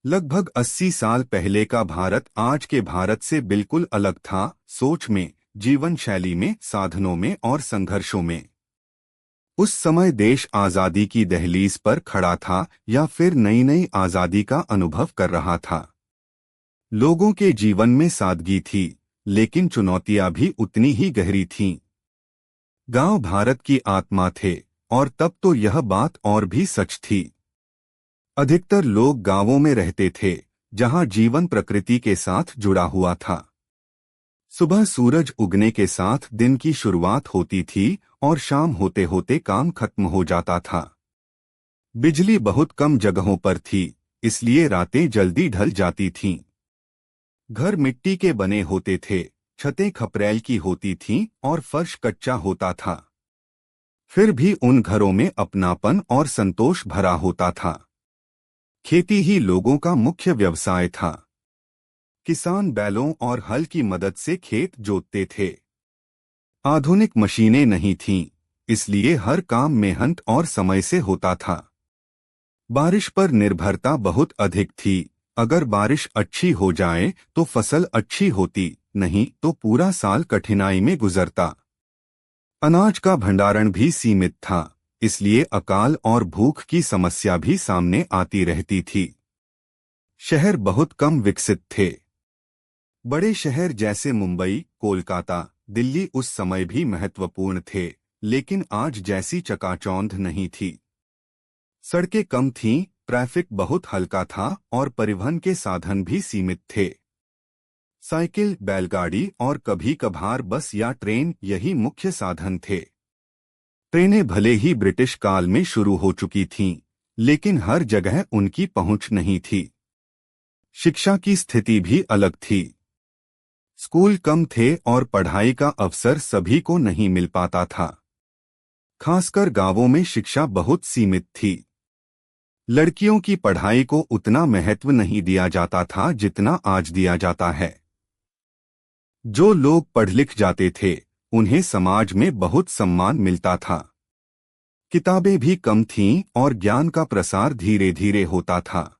लगभग 80 साल पहले का भारत आज के भारत से बिल्कुल अलग था, सोच में, जीवन शैली में, साधनों में और संघर्षों में। उस समय देश आज़ादी की दहलीज पर खड़ा था या फिर नई नई आज़ादी का अनुभव कर रहा था। लोगों के जीवन में सादगी थी, लेकिन चुनौतियां भी उतनी ही गहरी थीं। गांव भारत की आत्मा थे, और तब तो यह बात और भी सच थी। अधिकतर लोग गांवों में रहते थे, जहां जीवन प्रकृति के साथ जुड़ा हुआ था। सुबह सूरज उगने के साथ दिन की शुरुआत होती थी और शाम होते होते काम खत्म हो जाता था। बिजली बहुत कम जगहों पर थी, इसलिए रातें जल्दी ढल जाती थीं। घर मिट्टी के बने होते थे, छतें खपरैल की होती थीं और फर्श कच्चा होता था। फिर भी उन घरों में अपनापन और संतोष भरा होता था। खेती ही लोगों का मुख्य व्यवसाय था। किसान बैलों और हल की मदद से खेत जोतते थे। आधुनिक मशीनें नहीं थीं, इसलिए हर काम मेहनत और समय से होता था। बारिश पर निर्भरता बहुत अधिक थी। अगर बारिश अच्छी हो जाए तो फसल अच्छी होती, नहीं तो पूरा साल कठिनाई में गुजरता। अनाज का भंडारण भी सीमित था, इसलिए अकाल और भूख की समस्या भी सामने आती रहती थी। शहर बहुत कम विकसित थे। बड़े शहर जैसे मुंबई, कोलकाता, दिल्ली उस समय भी महत्वपूर्ण थे, लेकिन आज जैसी चकाचौंध नहीं थी। सड़कें कम थीं, ट्रैफिक बहुत हल्का था और परिवहन के साधन भी सीमित थे। साइकिल, बैलगाड़ी और कभी-कभार बस या ट्रेन यही मुख्य साधन थे। ट्रेनें भले ही ब्रिटिश काल में शुरू हो चुकी थीं, लेकिन हर जगह उनकी पहुंच नहीं थी। शिक्षा की स्थिति भी अलग थी। स्कूल कम थे और पढ़ाई का अवसर सभी को नहीं मिल पाता था। खासकर गांवों में शिक्षा बहुत सीमित थी। लड़कियों की पढ़ाई को उतना महत्व नहीं दिया जाता था जितना आज दिया जाता है। जो लोग पढ़ लिख जाते थे, उन्हें समाज में बहुत सम्मान मिलता था। किताबें भी कम थीं और ज्ञान का प्रसार धीरे धीरे होता था।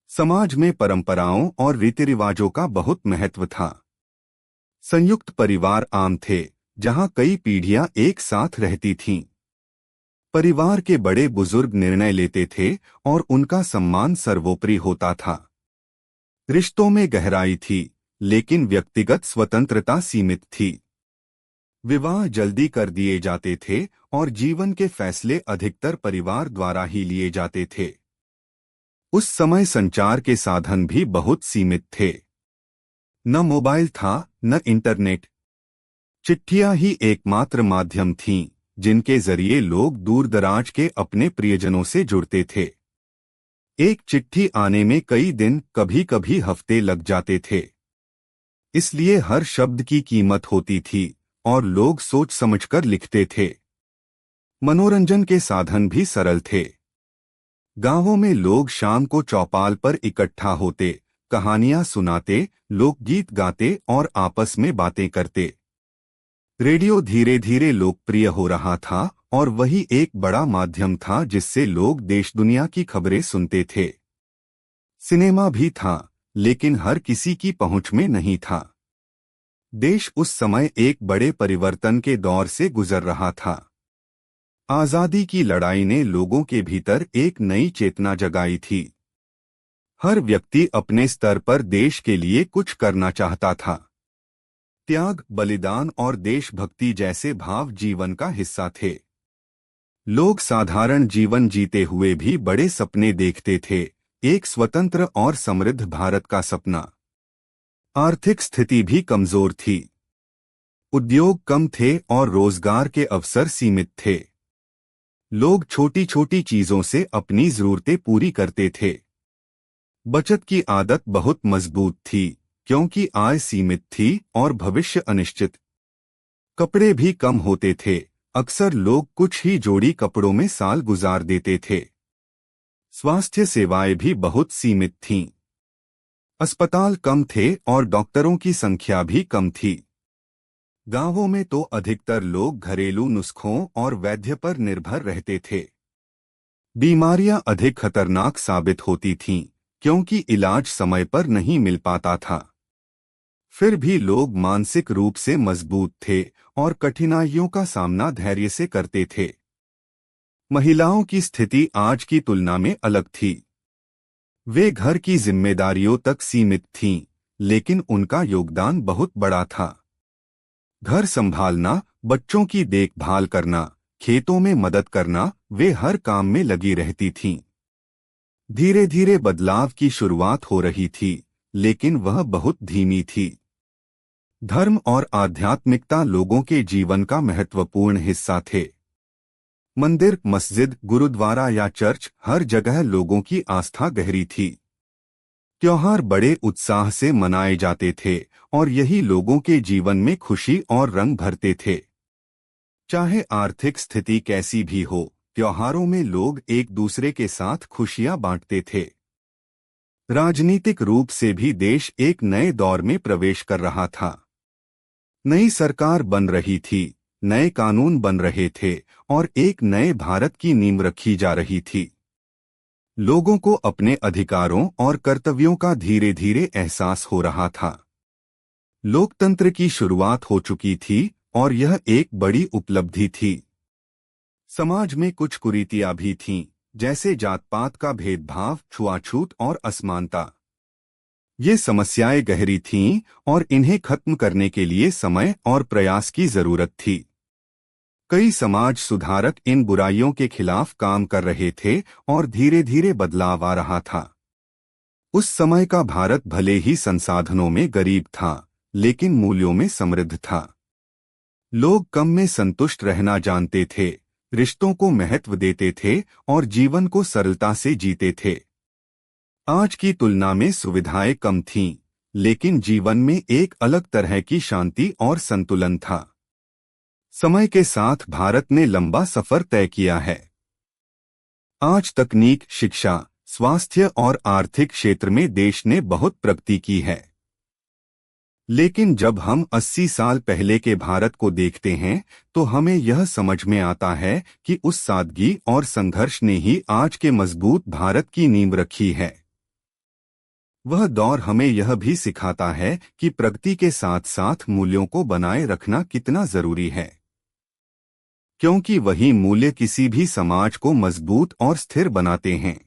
समाज में परंपराओं और रीति रिवाजों का बहुत महत्व था। संयुक्त परिवार आम थे, जहां कई पीढ़ियां एक साथ रहती थीं। परिवार के बड़े बुजुर्ग निर्णय लेते थे और उनका सम्मान सर्वोपरि होता था। रिश्तों में गहराई थी, लेकिन व्यक्तिगत स्वतंत्रता सीमित थी। विवाह जल्दी कर दिए जाते थे और जीवन के फैसले अधिकतर परिवार द्वारा ही लिए जाते थे। उस समय संचार के साधन भी बहुत सीमित थे। न मोबाइल था, न इंटरनेट। चिट्ठियां ही एकमात्र माध्यम थीं, जिनके जरिए लोग दूर दराज के अपने प्रियजनों से जुड़ते थे। एक चिट्ठी आने में कई दिन, कभी कभी हफ्ते लग जाते थे। इसलिए हर शब्द की कीमत होती थी और लोग सोच समझकर लिखते थे। मनोरंजन के साधन भी सरल थे। गांवों में लोग शाम को चौपाल पर इकट्ठा होते, कहानियां सुनाते, लोकगीत गाते और आपस में बातें करते। रेडियो धीरे धीरे लोकप्रिय हो रहा था और वही एक बड़ा माध्यम था जिससे लोग देश दुनिया की खबरें सुनते थे। सिनेमा भी था, लेकिन हर किसी की पहुंच में नहीं था। देश उस समय एक बड़े परिवर्तन के दौर से गुजर रहा था। आजादी की लड़ाई ने लोगों के भीतर एक नई चेतना जगाई थी। हर व्यक्ति अपने स्तर पर देश के लिए कुछ करना चाहता था। त्याग, बलिदान और देशभक्ति जैसे भाव जीवन का हिस्सा थे। लोग साधारण जीवन जीते हुए भी बड़े सपने देखते थे, एक स्वतंत्र और समृद्ध भारत का सपना। आर्थिक स्थिति भी कमजोर थी। उद्योग कम थे और रोजगार के अवसर सीमित थे। लोग छोटी छोटी चीजों से अपनी जरूरतें पूरी करते थे। बचत की आदत बहुत मजबूत थी, क्योंकि आय सीमित थी और भविष्य अनिश्चित। कपड़े भी कम होते थे, अक्सर लोग कुछ ही जोड़ी कपड़ों में साल गुजार देते थे। स्वास्थ्य सेवाएं भी बहुत सीमित थीं। अस्पताल कम थे और डॉक्टरों की संख्या भी कम थी। गांवों में तो अधिकतर लोग घरेलू नुस्खों और वैद्य पर निर्भर रहते थे। बीमारियां अधिक खतरनाक साबित होती थीं, क्योंकि इलाज समय पर नहीं मिल पाता था। फिर भी लोग मानसिक रूप से मजबूत थे और कठिनाइयों का सामना धैर्य से करते थे। महिलाओं की स्थिति आज की तुलना में अलग थी। वे घर की जिम्मेदारियों तक सीमित थीं, लेकिन उनका योगदान बहुत बड़ा था। घर संभालना, बच्चों की देखभाल करना, खेतों में मदद करना, वे हर काम में लगी रहती थीं। धीरे धीरे बदलाव की शुरुआत हो रही थी, लेकिन वह बहुत धीमी थी। धर्म और आध्यात्मिकता लोगों के जीवन का महत्वपूर्ण हिस्सा थे। मंदिर, मस्जिद, गुरुद्वारा या चर्च, हर जगह लोगों की आस्था गहरी थी। त्योहार बड़े उत्साह से मनाए जाते थे और यही लोगों के जीवन में खुशी और रंग भरते थे। चाहे आर्थिक स्थिति कैसी भी हो, त्योहारों में लोग एक दूसरे के साथ खुशियां बांटते थे। राजनीतिक रूप से भी देश एक नए दौर में प्रवेश कर रहा था। नई सरकार बन रही थी, नए कानून बन रहे थे और एक नए भारत की नींव रखी जा रही थी। लोगों को अपने अधिकारों और कर्तव्यों का धीरे धीरे एहसास हो रहा था। लोकतंत्र की शुरुआत हो चुकी थी और यह एक बड़ी उपलब्धि थी। समाज में कुछ कुरीतियां भी थीं, जैसे जात पात का भेदभाव, छुआछूत और असमानता। ये समस्याएं गहरी थीं और इन्हें खत्म करने के लिए समय और प्रयास की जरूरत थी। कई समाज सुधारक इन बुराइयों के खिलाफ काम कर रहे थे और धीरे धीरे बदलाव आ रहा था। उस समय का भारत भले ही संसाधनों में गरीब था, लेकिन मूल्यों में समृद्ध था। लोग कम में संतुष्ट रहना जानते थे, रिश्तों को महत्व देते थे और जीवन को सरलता से जीते थे। आज की तुलना में सुविधाएं कम थीं, लेकिन जीवन में एक अलग तरह की शांति और संतुलन था। समय के साथ भारत ने लंबा सफर तय किया है। आज तकनीक, शिक्षा, स्वास्थ्य और आर्थिक क्षेत्र में देश ने बहुत प्रगति की है। लेकिन जब हम 80 साल पहले के भारत को देखते हैं, तो हमें यह समझ में आता है कि उस सादगी और संघर्ष ने ही आज के मजबूत भारत की नींव रखी है। वह दौर हमें यह भी सिखाता है कि प्रगति के साथ साथ मूल्यों को बनाए रखना कितना जरूरी है, क्योंकि वही मूल्य किसी भी समाज को मजबूत और स्थिर बनाते हैं।